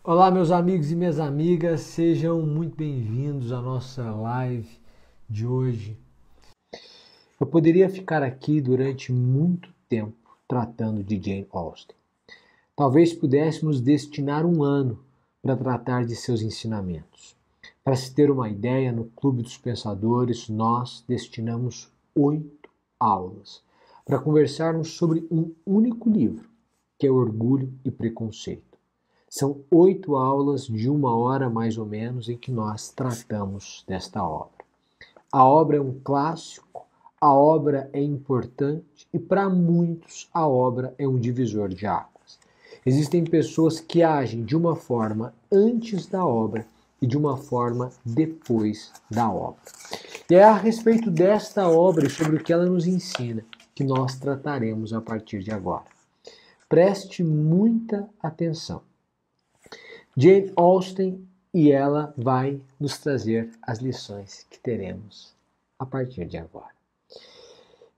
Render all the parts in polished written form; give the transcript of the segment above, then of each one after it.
Olá, meus amigos e minhas amigas, sejam muito bem-vindos à nossa live de hoje. Eu poderia ficar aqui durante muito tempo tratando de Jane Austen. Talvez pudéssemos destinar um ano para tratar de seus ensinamentos. Para se ter uma ideia, no Clube dos Pensadores nós destinamos 8 aulas para conversarmos sobre um único livro, que é Orgulho e Preconceito. São 8 aulas de 1 hora mais ou menos em que nós tratamos desta obra. A obra é um clássico, a obra é importante e para muitos a obra é um divisor de águas. Existem pessoas que agem de uma forma antes da obra e de uma forma depois da obra. E é a respeito desta obra e sobre o que ela nos ensina que nós trataremos a partir de agora. Preste muita atenção. Jane Austen, e ela vai nos trazer as lições que teremos a partir de agora.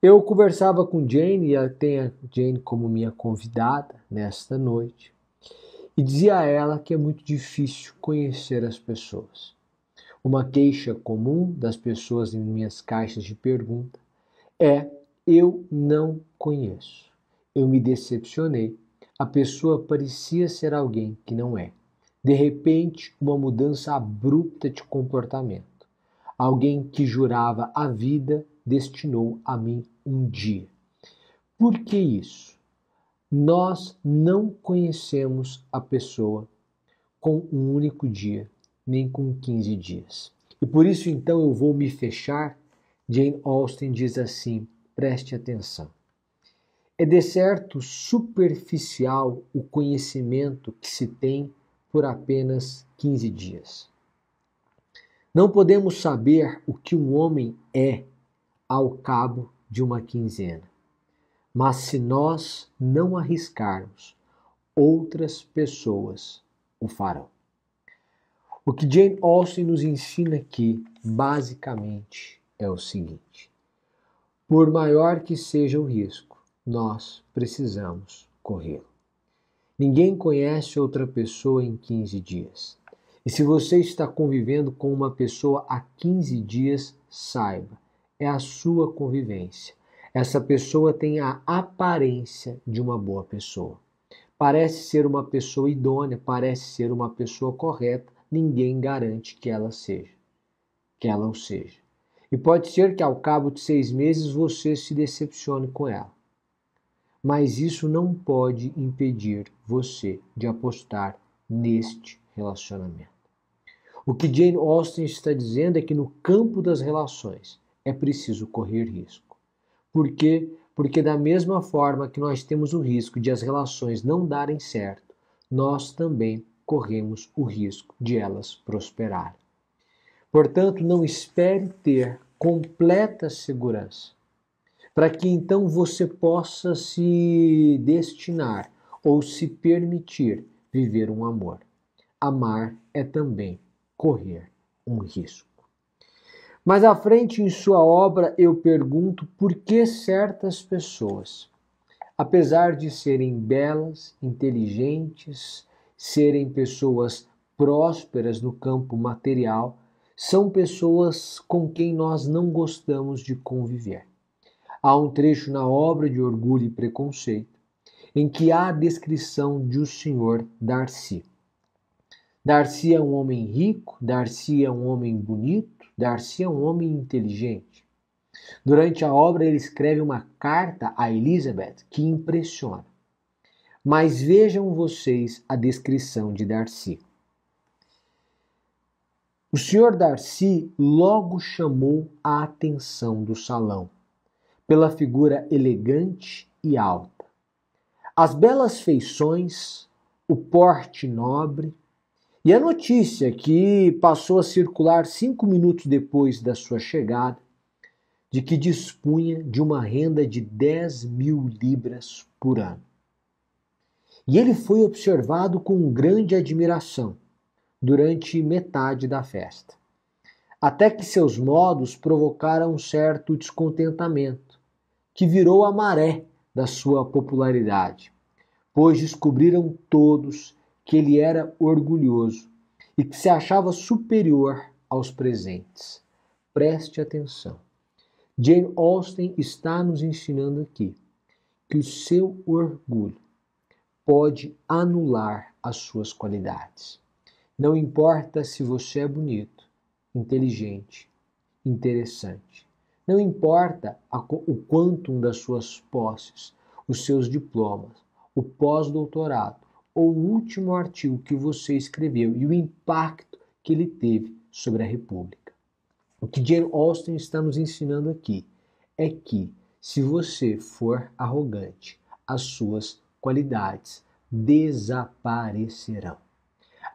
Eu conversava com Jane, e tenho a Jane como minha convidada nesta noite, e dizia a ela que é muito difícil conhecer as pessoas. Uma queixa comum das pessoas em minhas caixas de pergunta é: eu não conheço. Eu me decepcionei. A pessoa parecia ser alguém que não é. De repente, uma mudança abrupta de comportamento. Alguém que jurava a vida destinou a mim um dia. Por que isso? Nós não conhecemos a pessoa com um único dia, nem com 15 dias. E por isso, então, eu vou me fechar. Jane Austen diz assim, preste atenção. É de certo superficial o conhecimento que se tem por apenas 15 dias. Não podemos saber o que um homem é ao cabo de uma quinzena. Mas se nós não arriscarmos, outras pessoas o farão. O que Jane Austen nos ensina aqui, basicamente, é o seguinte: por maior que seja o risco, nós precisamos corrê-lo. Ninguém conhece outra pessoa em 15 dias. E se você está convivendo com uma pessoa há 15 dias, saiba, é a sua convivência. Essa pessoa tem a aparência de uma boa pessoa. Parece ser uma pessoa idônea, parece ser uma pessoa correta, ninguém garante que ela o seja. E pode ser que ao cabo de 6 meses você se decepcione com ela. Mas isso não pode impedir você de apostar neste relacionamento. O que Jane Austen está dizendo é que no campo das relações é preciso correr risco. Por quê? Porque da mesma forma que nós temos o risco de as relações não darem certo, nós também corremos o risco de elas prosperarem. Portanto, não espere ter completa segurança, para que então você possa se destinar ou se permitir viver um amor. Amar é também correr um risco. Mais à frente em sua obra eu pergunto por que certas pessoas, apesar de serem belas, inteligentes, serem pessoas prósperas no campo material, são pessoas com quem nós não gostamos de conviver. Há um trecho na obra de Orgulho e Preconceito em que há a descrição de o senhor Darcy. Darcy é um homem rico, Darcy é um homem bonito, Darcy é um homem inteligente. Durante a obra ele escreve uma carta a Elizabeth que impressiona. Mas vejam vocês a descrição de Darcy. O senhor Darcy logo chamou a atenção do salão, pela figura elegante e alta. As belas feições, o porte nobre e a notícia que passou a circular 5 minutos depois da sua chegada, de que dispunha de uma renda de 10.000 libras por ano. E ele foi observado com grande admiração durante metade da festa, até que seus modos provocaram um certo descontentamento, que virou a maré da sua popularidade, pois descobriram todos que ele era orgulhoso e que se achava superior aos presentes. Preste atenção. Jane Austen está nos ensinando aqui que o seu orgulho pode anular as suas qualidades. Não importa se você é bonito, inteligente, interessante. Não importa o quantum das suas posses, os seus diplomas, o pós-doutorado ou o último artigo que você escreveu e o impacto que ele teve sobre a República. O que Jane Austen está nos ensinando aqui é que, se você for arrogante, as suas qualidades desaparecerão.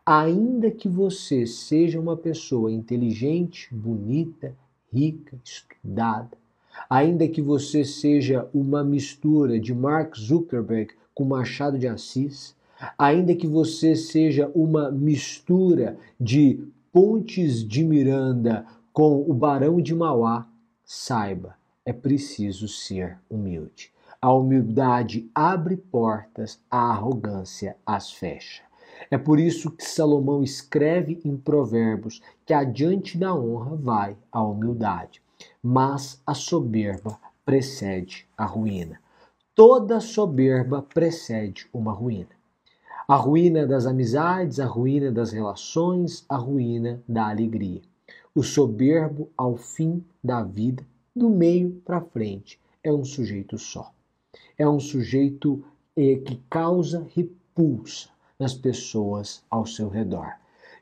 Ainda que você seja uma pessoa inteligente, bonita, rica, estudada, ainda que você seja uma mistura de Mark Zuckerberg com Machado de Assis, ainda que você seja uma mistura de Pontes de Miranda com o Barão de Mauá, saiba, é preciso ser humilde. A humildade abre portas, a arrogância as fecha. É por isso que Salomão escreve em Provérbios que adiante da honra vai a humildade, mas a soberba precede a ruína. Toda soberba precede uma ruína. A ruína das amizades, a ruína das relações, a ruína da alegria. O soberbo, ao fim da vida, do meio para frente, é um sujeito só. É um sujeito que causa repulsa nas pessoas ao seu redor.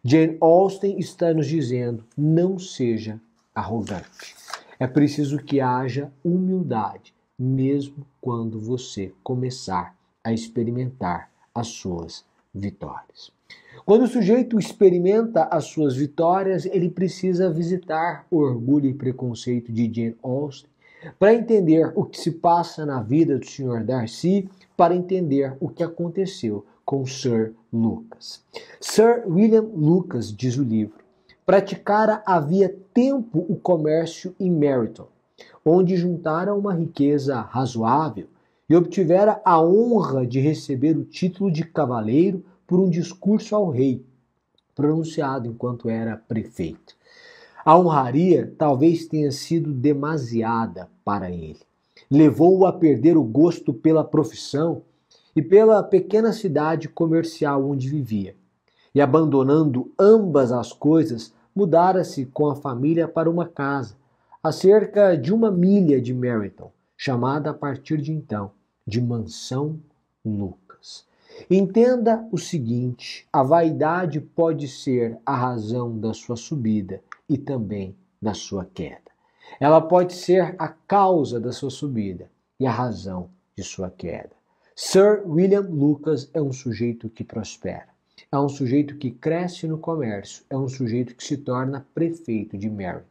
Jane Austen está nos dizendo: não seja arrogante. É preciso que haja humildade, mesmo quando você começar a experimentar as suas vitórias. Quando o sujeito experimenta as suas vitórias, ele precisa visitar o Orgulho e Preconceito de Jane Austen para entender o que se passa na vida do Sr. Darcy, para entender o que aconteceu com Sir Lucas. Sir William Lucas, diz o livro, praticara havia tempo o comércio em Meryton, onde juntara uma riqueza razoável e obtivera a honra de receber o título de cavaleiro por um discurso ao rei, pronunciado enquanto era prefeito. A honraria talvez tenha sido demasiada para ele. Levou-o a perder o gosto pela profissão e pela pequena cidade comercial onde vivia. E abandonando ambas as coisas, mudara-se com a família para uma casa, a cerca de 1 milha de Meryton, chamada a partir de então de Mansão Lucas. Entenda o seguinte: a vaidade pode ser a razão da sua subida e também da sua queda. Ela pode ser a causa da sua subida e a razão de sua queda. Sir William Lucas é um sujeito que prospera, é um sujeito que cresce no comércio, é um sujeito que se torna prefeito de Meryton.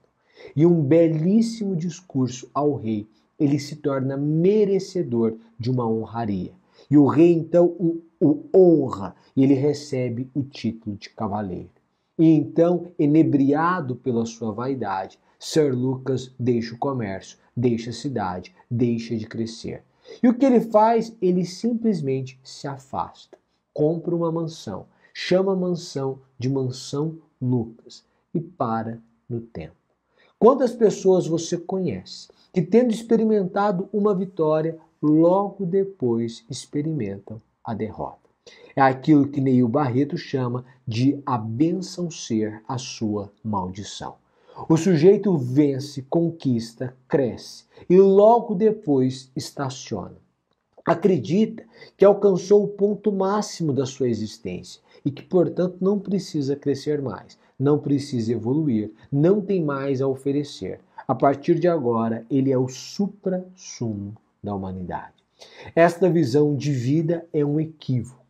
E um belíssimo discurso ao rei, ele se torna merecedor de uma honraria. E o rei então o honra e ele recebe o título de cavaleiro. E então, enebriado pela sua vaidade, Sir Lucas deixa o comércio, deixa a cidade, deixa de crescer. E o que ele faz? Ele simplesmente se afasta, compra uma mansão, chama a mansão de Mansão Lucas e para no tempo. Quantas pessoas você conhece que, tendo experimentado uma vitória, logo depois experimentam a derrota? É aquilo que Neil Barreto chama de a bênção ser a sua maldição. O sujeito vence, conquista, cresce e logo depois estaciona. Acredita que alcançou o ponto máximo da sua existência e que, portanto, não precisa crescer mais, não precisa evoluir, não tem mais a oferecer. A partir de agora, ele é o supra-sumo da humanidade. Esta visão de vida é um equívoco.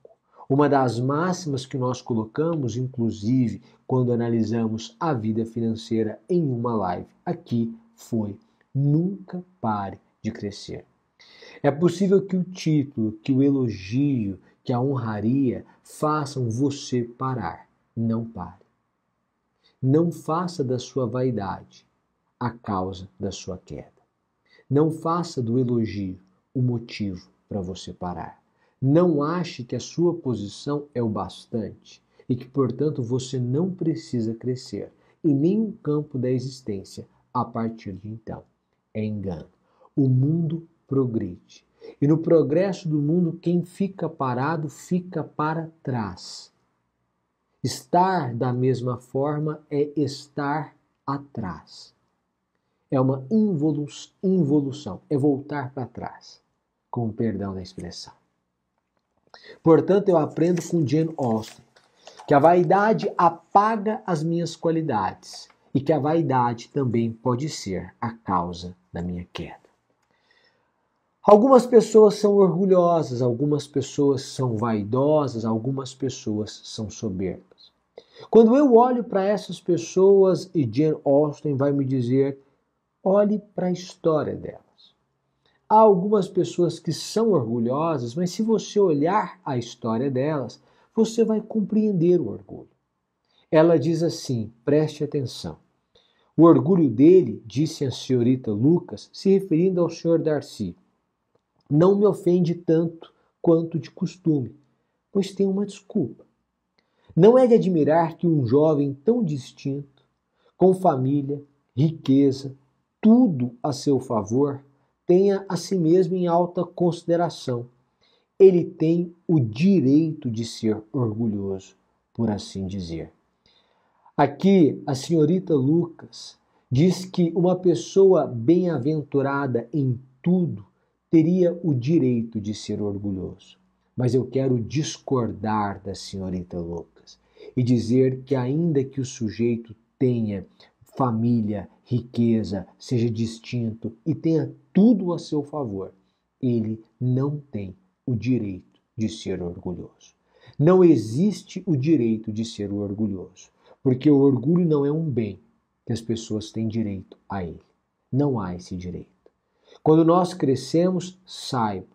Uma das máximas que nós colocamos, inclusive, quando analisamos a vida financeira em uma live aqui, foi: nunca pare de crescer. É possível que o título, que o elogio, que a honraria façam você parar. Não pare. Não faça da sua vaidade a causa da sua queda. Não faça do elogio o motivo para você parar. Não ache que a sua posição é o bastante e que, portanto, você não precisa crescer em nenhum campo da existência a partir de então. É engano. O mundo progride. E no progresso do mundo, quem fica parado fica para trás. Estar da mesma forma é estar atrás. É uma involução, é voltar para trás, com o perdão da expressão. Portanto, eu aprendo com Jane Austen que a vaidade apaga as minhas qualidades e que a vaidade também pode ser a causa da minha queda. Algumas pessoas são orgulhosas, algumas pessoas são vaidosas, algumas pessoas são soberbas. Quando eu olho para essas pessoas, e Jane Austen vai me dizer, olhe para a história delas. Há algumas pessoas que são orgulhosas, mas se você olhar a história delas, você vai compreender o orgulho. Ela diz assim, preste atenção. O orgulho dele, disse a senhorita Lucas, se referindo ao senhor Darcy, não me ofende tanto quanto de costume, pois tem uma desculpa. Não é de admirar que um jovem tão distinto, com família, riqueza, tudo a seu favor, tenha a si mesmo em alta consideração. Ele tem o direito de ser orgulhoso, por assim dizer. Aqui, a senhorita Lucas diz que uma pessoa bem-aventurada em tudo teria o direito de ser orgulhoso. Mas eu quero discordar da senhorita Lucas e dizer que ainda que o sujeito tenha família, riqueza, seja distinto e tenha tudo a seu favor, ele não tem o direito de ser orgulhoso. Não existe o direito de ser orgulhoso, porque o orgulho não é um bem que as pessoas têm direito a ele. Não há esse direito. Quando nós crescemos, saiba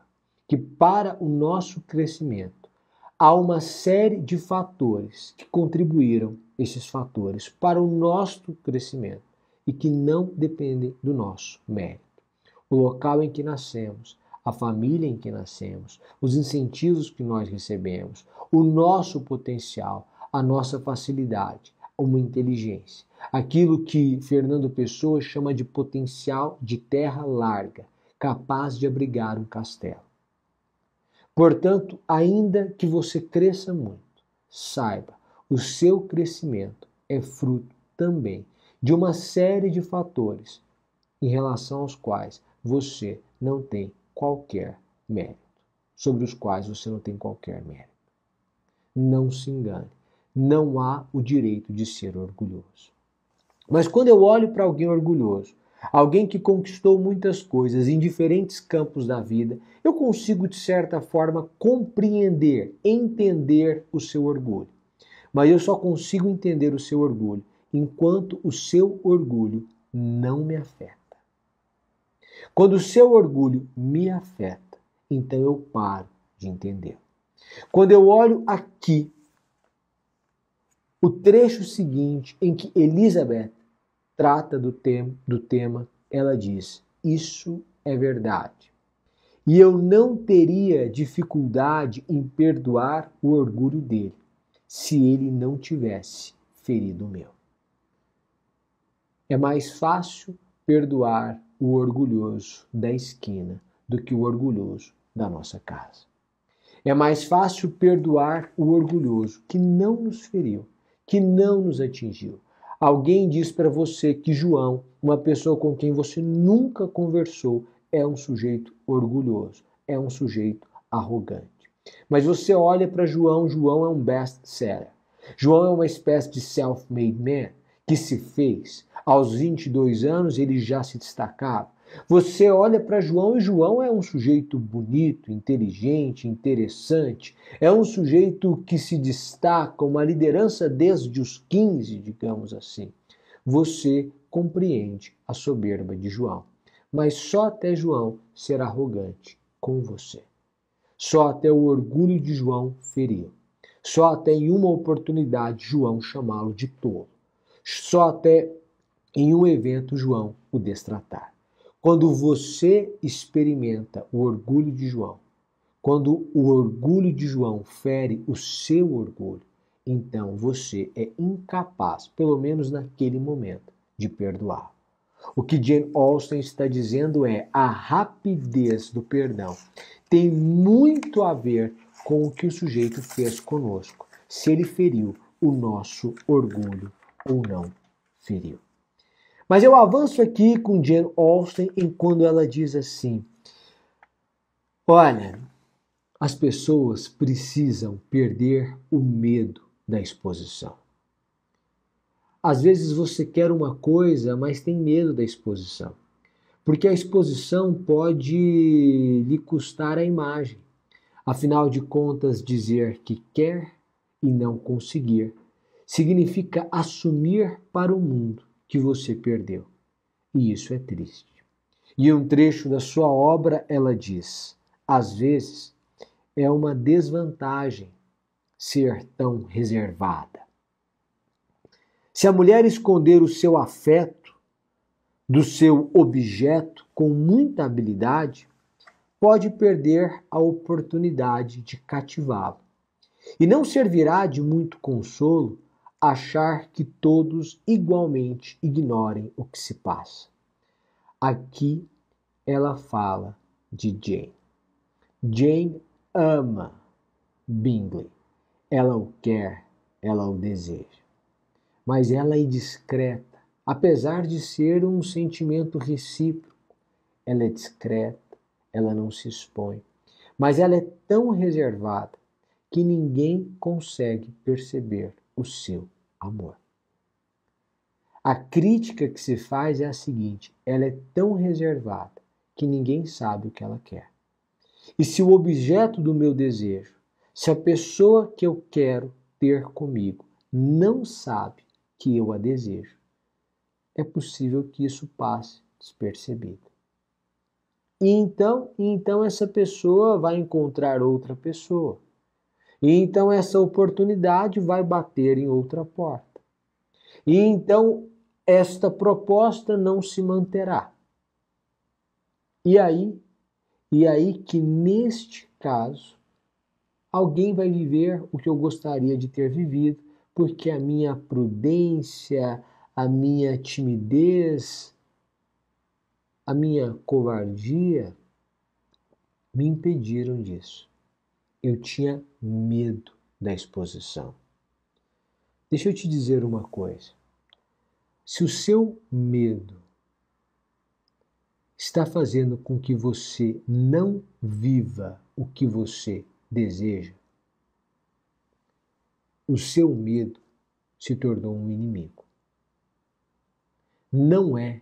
que para o nosso crescimento há uma série de fatores que contribuíram, esses fatores, para o nosso crescimento e que não dependem do nosso mérito. O local em que nascemos, a família em que nascemos, os incentivos que nós recebemos, o nosso potencial, a nossa facilidade, uma inteligência. Aquilo que Fernando Pessoa chama de potencial de terra larga, capaz de abrigar um castelo. Portanto, ainda que você cresça muito, saiba, o seu crescimento é fruto também de uma série de fatores em relação aos quais você não tem qualquer mérito, sobre os quais você não tem qualquer mérito. Não se engane, não há o direito de ser orgulhoso. Mas quando eu olho para alguém orgulhoso, alguém que conquistou muitas coisas em diferentes campos da vida, eu consigo, de certa forma, compreender, entender o seu orgulho. Mas eu só consigo entender o seu orgulho enquanto o seu orgulho não me afeta. Quando o seu orgulho me afeta, então eu paro de entender. Quando eu olho aqui o trecho seguinte em que Elizabeth trata do tema, ela diz, isso é verdade. E eu não teria dificuldade em perdoar o orgulho dele, se ele não tivesse ferido o meu. É mais fácil perdoar o orgulhoso da esquina do que o orgulhoso da nossa casa. É mais fácil perdoar o orgulhoso que não nos feriu, que não nos atingiu. Alguém diz para você que João, uma pessoa com quem você nunca conversou, é um sujeito orgulhoso, é um sujeito arrogante. Mas você olha para João, João é um best-seller. João é uma espécie de self-made man que se fez. Aos 22 anos ele já se destacava. Você olha para João e João é um sujeito bonito, inteligente, interessante. É um sujeito que se destaca, uma liderança desde os 15, digamos assim. Você compreende a soberba de João. Mas só até João ser arrogante com você. Só até o orgulho de João feriu. Só até em uma oportunidade João chamá-lo de tolo. Só até em um evento João o destratar. Quando você experimenta o orgulho de João, Quando o orgulho de João fere o seu orgulho, então você é incapaz, pelo menos naquele momento, de perdoar. O que Jane Austen está dizendo é a rapidez do perdão tem muito a ver com o que o sujeito fez conosco, se ele feriu o nosso orgulho ou não feriu. Mas eu avanço aqui com Jane Austen quando ela diz assim: olha, as pessoas precisam perder o medo da exposição. Às vezes você quer uma coisa, mas tem medo da exposição. Porque a exposição pode lhe custar a imagem. Afinal de contas, dizer que quer e não conseguir significa assumir para o mundo que você perdeu. E isso é triste. E um trecho da sua obra ela diz: às vezes é uma desvantagem ser tão reservada. Se a mulher esconder o seu afeto do seu objeto com muita habilidade, pode perder a oportunidade de cativá-lo. E não servirá de muito consolo achar que todos igualmente ignorem o que se passa. Aqui ela fala de Jane. Jane ama Bingley. Ela o quer, ela o deseja. Mas ela é discreta, apesar de ser um sentimento recíproco. Ela é discreta, ela não se expõe. Mas ela é tão reservada que ninguém consegue perceber o seu amor. A crítica que se faz é a seguinte: ela é tão reservada que ninguém sabe o que ela quer. E se o objeto do meu desejo, se a pessoa que eu quero ter comigo não sabe que eu a desejo, é possível que isso passe despercebido. E então essa pessoa vai encontrar outra pessoa. E então essa oportunidade vai bater em outra porta. E então esta proposta não se manterá. E aí que neste caso, alguém vai viver o que eu gostaria de ter vivido, porque a minha prudência, a minha timidez, a minha covardia me impediram disso. Eu tinha medo da exposição. Deixa eu te dizer uma coisa. Se o seu medo está fazendo com que você não viva o que você deseja, o seu medo se tornou um inimigo. Não é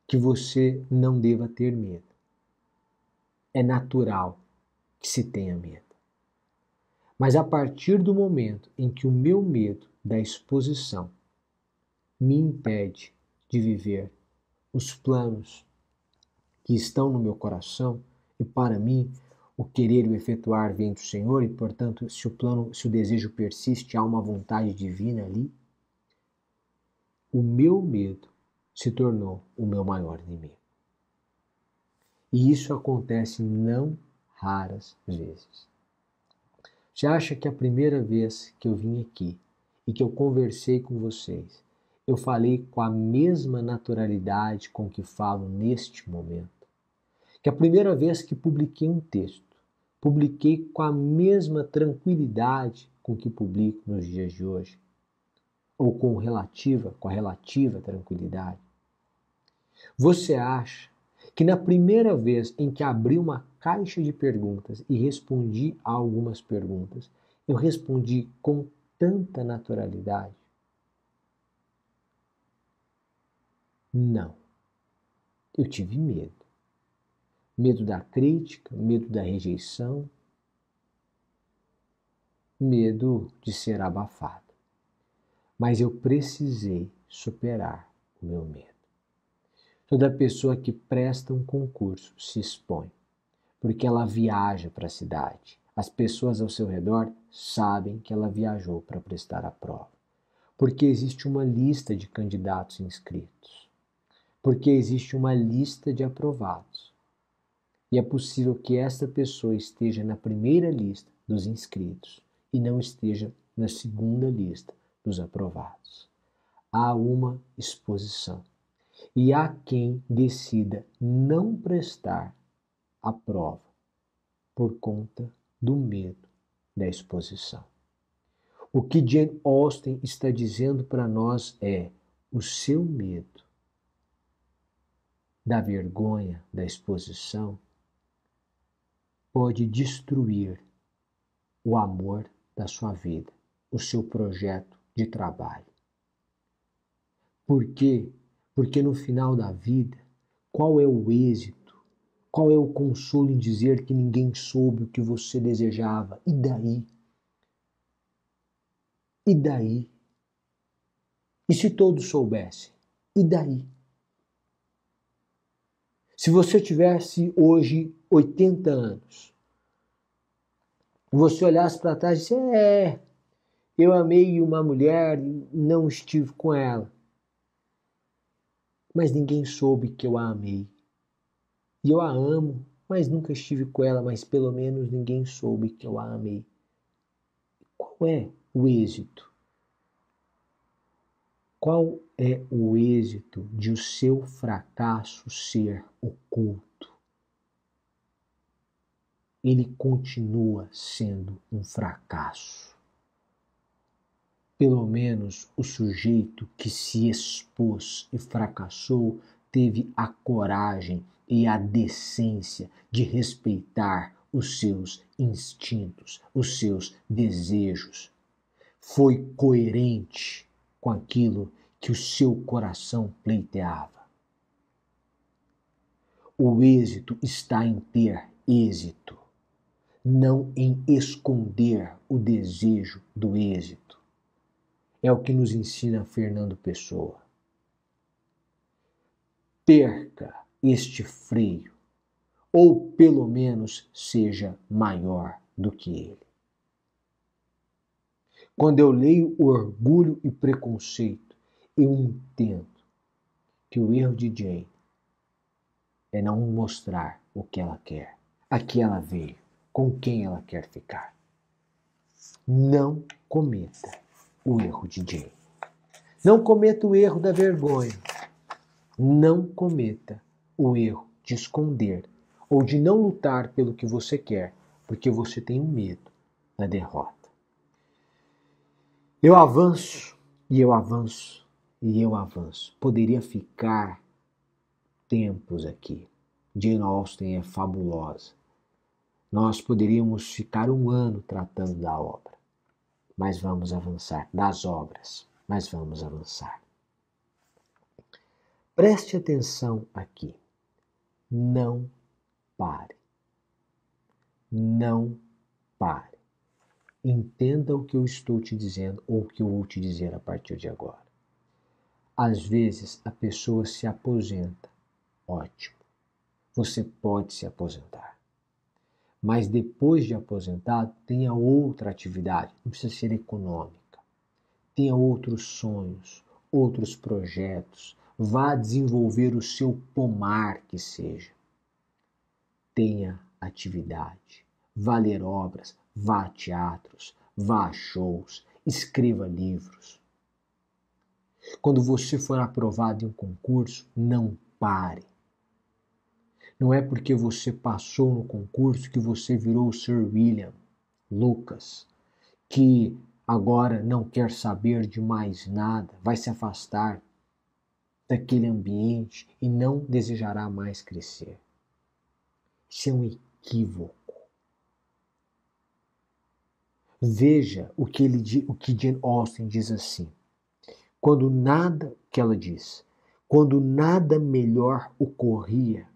que você não deva ter medo. É natural que se tenha medo. Mas a partir do momento em que o meu medo da exposição me impede de viver os planos que estão no meu coração, e para mim o querer e o efetuar vem do Senhor, e portanto se o desejo persiste, há uma vontade divina ali, o meu medo se tornou o meu maior inimigo. E isso acontece não raras vezes. Você acha que a primeira vez que eu vim aqui e que eu conversei com vocês, eu falei com a mesma naturalidade com que falo neste momento? Que a primeira vez que publiquei um texto, publiquei com a mesma tranquilidade com que publico nos dias de hoje? Ou com a relativa tranquilidade? Você acha que na primeira vez em que abri uma caixa de perguntas e respondi a algumas perguntas, eu respondi com tanta naturalidade? Não. Eu tive medo. Medo da crítica, medo da rejeição, medo de ser abafado. Mas eu precisei superar o meu medo. Toda pessoa que presta um concurso se expõe, porque ela viaja para a cidade. As pessoas ao seu redor sabem que ela viajou para prestar a prova. Porque existe uma lista de candidatos inscritos. Porque existe uma lista de aprovados. E é possível que esta pessoa esteja na primeira lista dos inscritos e não esteja na segunda lista dos aprovados. Há uma exposição. E há quem decida não prestar a prova por conta do medo da exposição. O que Jane Austen está dizendo para nós é: o seu medo da vergonha da exposição pode destruir o amor da sua vida, o seu projeto de trabalho. Por quê? Porque no final da vida, qual é o êxito? Qual é o consolo em dizer que ninguém soube o que você desejava? E daí? E daí? E se todos soubessem? E daí? Se você tivesse hoje 80 anos, você olhasse para trás e disse: eu amei uma mulher e não estive com ela. Mas ninguém soube que eu a amei. E eu a amo, mas nunca estive com ela, mas pelo menos ninguém soube que eu a amei. Qual é o êxito? Qual é o êxito de o seu fracasso ser oculto? Ele continua sendo um fracasso. Pelo menos o sujeito que se expôs e fracassou teve a coragem e a decência de respeitar os seus instintos, os seus desejos. Foi coerente com aquilo que o seu coração pleiteava. O êxito está em ter êxito, não em esconder o desejo do êxito. É o que nos ensina Fernando Pessoa. Perca este freio, ou pelo menos seja maior do que ele. Quando eu leio Orgulho e Preconceito, eu entendo que o erro de Jane é não mostrar o que ela quer, a que ela veio, com quem ela quer ficar. Não cometa o erro de Jane. Não cometa o erro da vergonha. Não cometa o erro de esconder ou de não lutar pelo que você quer, porque você tem um medo da derrota. Eu avanço, e eu avanço, e eu avanço. Poderia ficar tempos aqui. Jane Austen é fabulosa. Nós poderíamos ficar um ano tratando da obra, mas vamos avançar, das obras, mas vamos avançar. Preste atenção aqui. Não pare. Não pare. Entenda o que eu estou te dizendo ou o que eu vou te dizer a partir de agora. Às vezes a pessoa se aposenta. Ótimo. Você pode se aposentar. Mas depois de aposentado, tenha outra atividade. Não precisa ser econômica. Tenha outros sonhos, outros projetos. Vá desenvolver o seu pomar que seja. Tenha atividade. Vá ler obras, vá a teatros, vá a shows, escreva livros. Quando você for aprovado em um concurso, não pare. Não é porque você passou no concurso que você virou o Sir William Lucas, que agora não quer saber de mais nada, vai se afastar daquele ambiente e não desejará mais crescer. Isso é um equívoco. Veja o que Jane Austen diz assim. Quando nada melhor ocorria,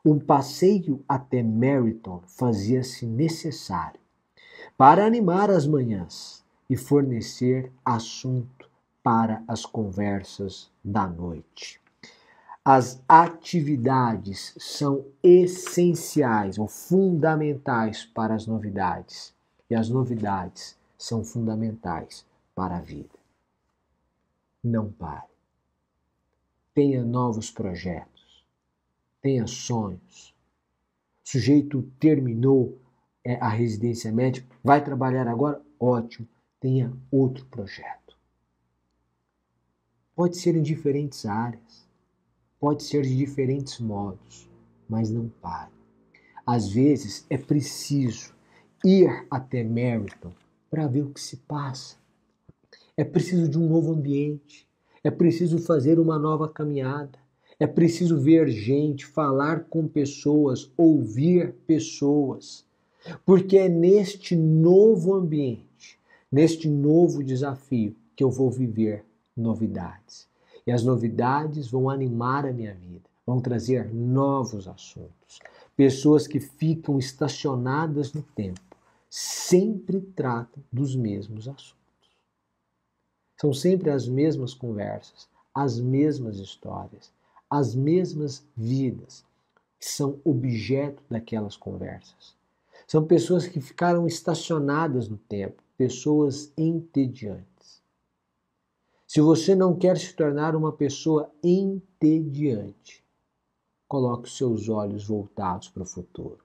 um passeio até Meryton fazia-se necessário para animar as manhãs e fornecer assunto para as conversas da noite. As atividades são essenciais ou fundamentais para as novidades, e as novidades são fundamentais para a vida. Não pare. Tenha novos projetos. Tenha sonhos. sujeito terminou a residência médica, vai trabalhar agora? Ótimo, tenha outro projeto. Pode ser em diferentes áreas, pode ser de diferentes modos, mas não pare. Às vezes é preciso ir até Meriton para ver o que se passa. É preciso de um novo ambiente, é preciso fazer uma nova caminhada, é preciso ver gente, falar com pessoas, ouvir pessoas, porque é neste novo ambiente, neste novo desafio que eu vou viver novidades. E as novidades vão animar a minha vida, vão trazer novos assuntos. Pessoas que ficam estacionadas no tempo sempre tratam dos mesmos assuntos. São sempre as mesmas conversas, as mesmas histórias, as mesmas vidas que são objeto daquelas conversas. São pessoas que ficaram estacionadas no tempo, pessoas entediantes. Se você não quer se tornar uma pessoa entediante, coloque os seus olhos voltados para o futuro.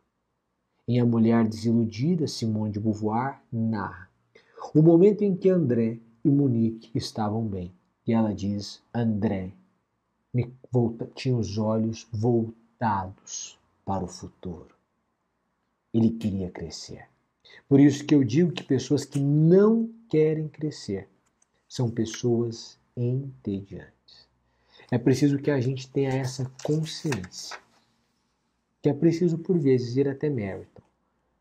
Em A Mulher Desiludida, Simone de Beauvoir narra o momento em que André e Monique estavam bem. E ela diz, André tinha os olhos voltados para o futuro. Ele queria crescer. Por isso que eu digo que pessoas que não querem crescer são pessoas entediantes. É preciso que a gente tenha essa consciência. Que é preciso, por vezes, ir até Meriton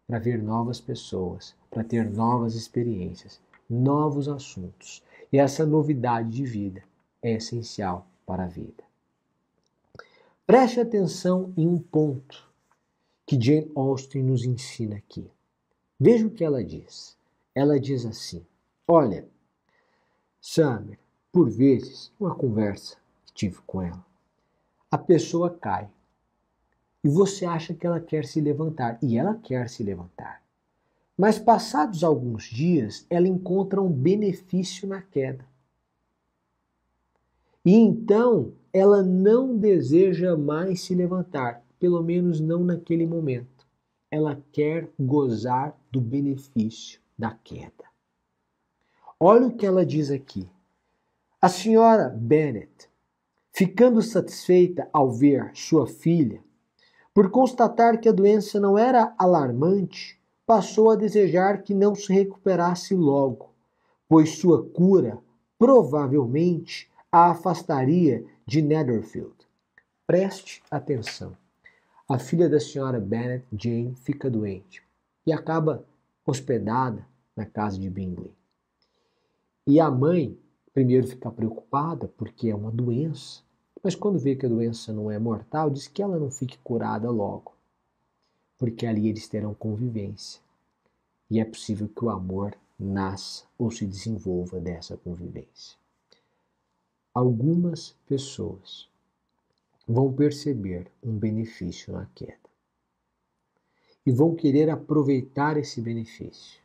para ver novas pessoas, para ter novas experiências, novos assuntos. E essa novidade de vida é essencial para a vida. Preste atenção em um ponto que Jane Austen nos ensina aqui. Veja o que ela diz. Ela diz assim, olha, Summer, por vezes, uma conversa que tive com ela, a pessoa cai e você acha que ela quer se levantar, e ela quer se levantar. Mas passados alguns dias, ela encontra um benefício na queda. E então, ela não deseja mais se levantar, pelo menos não naquele momento. Ela quer gozar do benefício da queda. Olha o que ela diz aqui. A senhora Bennet, ficando satisfeita ao ver sua filha, por constatar que a doença não era alarmante, passou a desejar que não se recuperasse logo, pois sua cura provavelmente a afastaria de Netherfield. Preste atenção. A filha da senhora Bennet, Jane, fica doente e acaba hospedada na casa de Bingley. E a mãe primeiro fica preocupada porque é uma doença, mas quando vê que a doença não é mortal, diz que ela não fique curada logo, porque ali eles terão convivência. E é possível que o amor nasça ou se desenvolva dessa convivência. Algumas pessoas vão perceber um benefício na queda e vão querer aproveitar esse benefício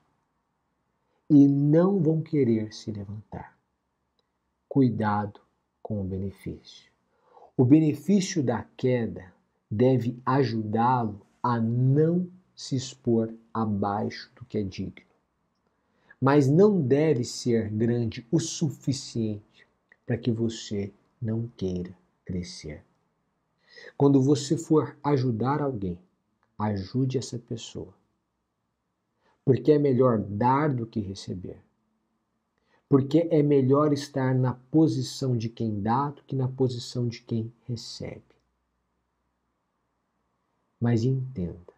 e não vão querer se levantar. Cuidado com o benefício. O benefício da queda deve ajudá-lo a não se expor abaixo do que é digno. Mas não deve ser grande o suficiente para que você não queira crescer. Quando você for ajudar alguém, ajude essa pessoa. Porque é melhor dar do que receber. Porque é melhor estar na posição de quem dá do que na posição de quem recebe. Mas entenda,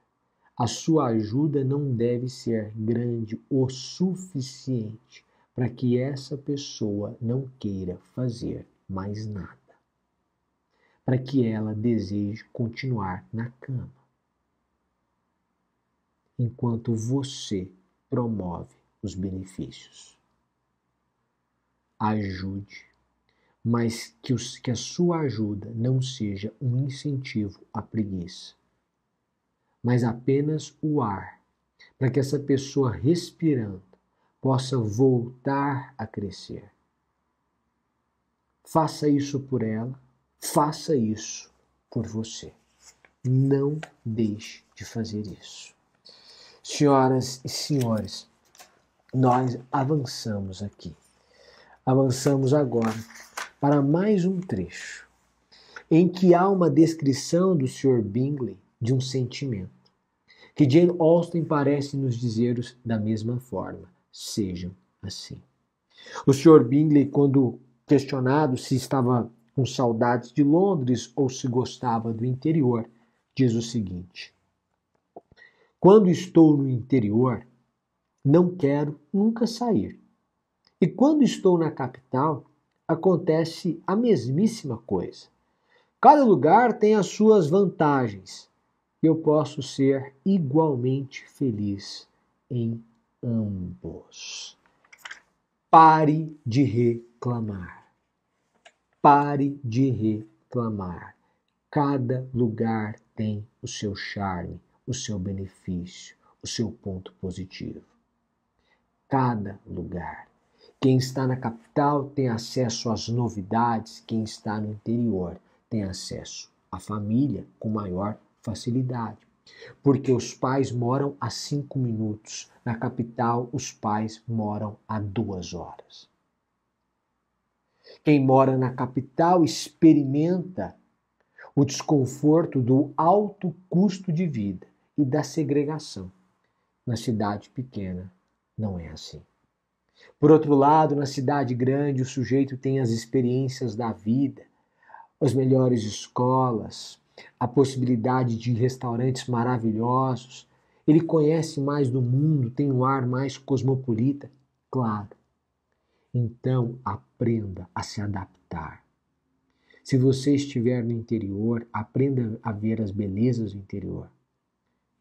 a sua ajuda não deve ser grande o suficiente para que essa pessoa não queira fazer mais nada. Para que ela deseje continuar na cama. Enquanto você promove os benefícios. Ajude, mas que a sua ajuda não seja um incentivo à preguiça, mas apenas o ar, para que essa pessoa respirando possa voltar a crescer. Faça isso por ela, faça isso por você. Não deixe de fazer isso. Senhoras e senhores, nós avançamos aqui. Avançamos agora para mais um trecho em que há uma descrição do Sr. Bingley de um sentimento, que Jane Austen parece nos dizer da mesma forma. Sejam assim. O Sr. Bingley, quando questionado se estava com saudades de Londres ou se gostava do interior, diz o seguinte: quando estou no interior, não quero nunca sair. E quando estou na capital, acontece a mesmíssima coisa. Cada lugar tem as suas vantagens e eu posso ser igualmente feliz em ambos. Pare de reclamar. Pare de reclamar. Cada lugar tem o seu charme, o seu benefício, o seu ponto positivo. Cada lugar. Quem está na capital tem acesso às novidades, quem está no interior tem acesso à família com maior facilidade. Porque os pais moram a 5 minutos. Na capital, os pais moram a 2 horas. Quem mora na capital experimenta o desconforto do alto custo de vida e da segregação. Na cidade pequena, não é assim. Por outro lado, na cidade grande, o sujeito tem as experiências da vida, as melhores escolas, a possibilidade de restaurantes maravilhosos. Ele conhece mais do mundo, tem um ar mais cosmopolita. Claro. Então, aprenda a se adaptar. Se você estiver no interior, aprenda a ver as belezas do interior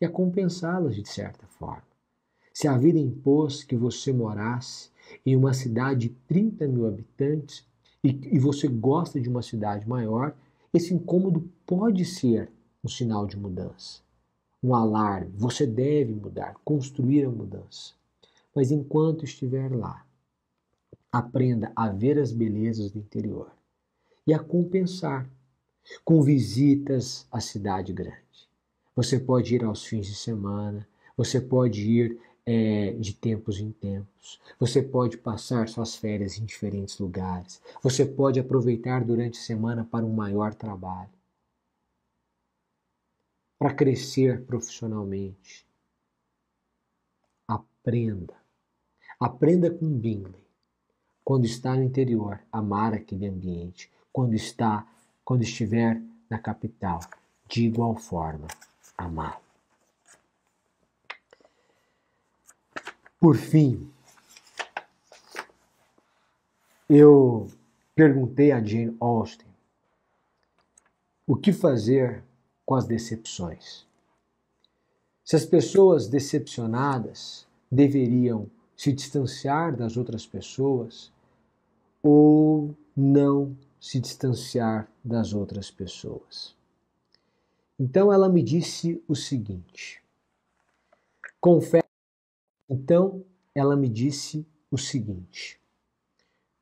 e a compensá-las de certa forma. Se a vida impôs que você morasse em uma cidade de 30 mil habitantes e você gosta de uma cidade maior, esse incômodo pode ser um sinal de mudança, um alarme. Você deve mudar, construir a mudança. Mas enquanto estiver lá, aprenda a ver as belezas do interior e a compensar com visitas à cidade grande. Você pode ir aos fins de semana, você pode ir de tempos em tempos, você pode passar suas férias em diferentes lugares, você pode aproveitar durante a semana para um maior trabalho, para crescer profissionalmente. Aprenda. Aprenda com Bingley. Quando está no interior, amar aquele ambiente. Quando estiver na capital, de igual forma, amar. Por fim, eu perguntei a Jane Austen o que fazer com as decepções. Se as pessoas decepcionadas deveriam se distanciar das outras pessoas ou não se distanciar das outras pessoas. Então ela me disse o seguinte.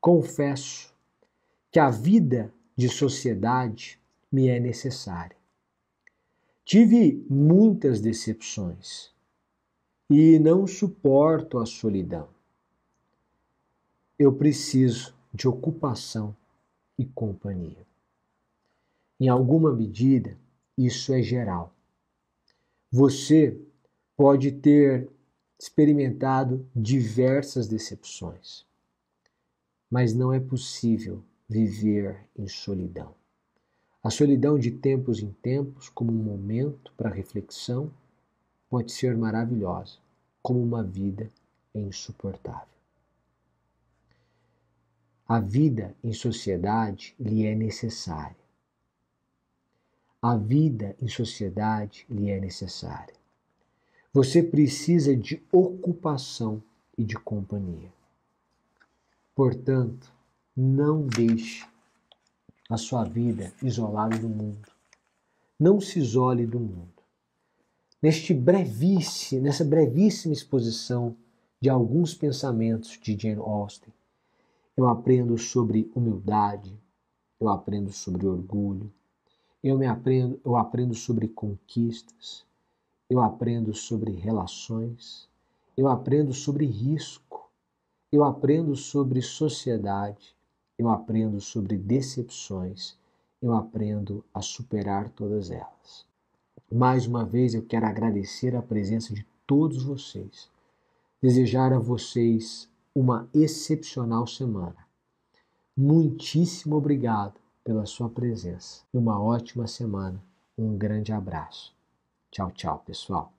Confesso que a vida de sociedade me é necessária. Tive muitas decepções e não suporto a solidão. Eu preciso de ocupação e companhia. Em alguma medida, isso é geral. Você pode ter experimentado diversas decepções, mas não é possível viver em solidão. A solidão de tempos em tempos, como um momento para reflexão, pode ser maravilhosa, como uma vida é insuportável. A vida em sociedade lhe é necessária. A vida em sociedade lhe é necessária. Você precisa de ocupação e de companhia. Portanto, não deixe a sua vida isolada do mundo. Não se isole do mundo. Nessa brevíssima exposição de alguns pensamentos de Jane Austen, eu aprendo sobre humildade, eu aprendo sobre orgulho, eu aprendo sobre conquistas, eu aprendo sobre relações, eu aprendo sobre risco, eu aprendo sobre sociedade, eu aprendo sobre decepções, eu aprendo a superar todas elas. Mais uma vez eu quero agradecer a presença de todos vocês, desejar a vocês uma excepcional semana. Muitíssimo obrigado pela sua presença e uma ótima semana. Um grande abraço. Tchau, tchau, pessoal.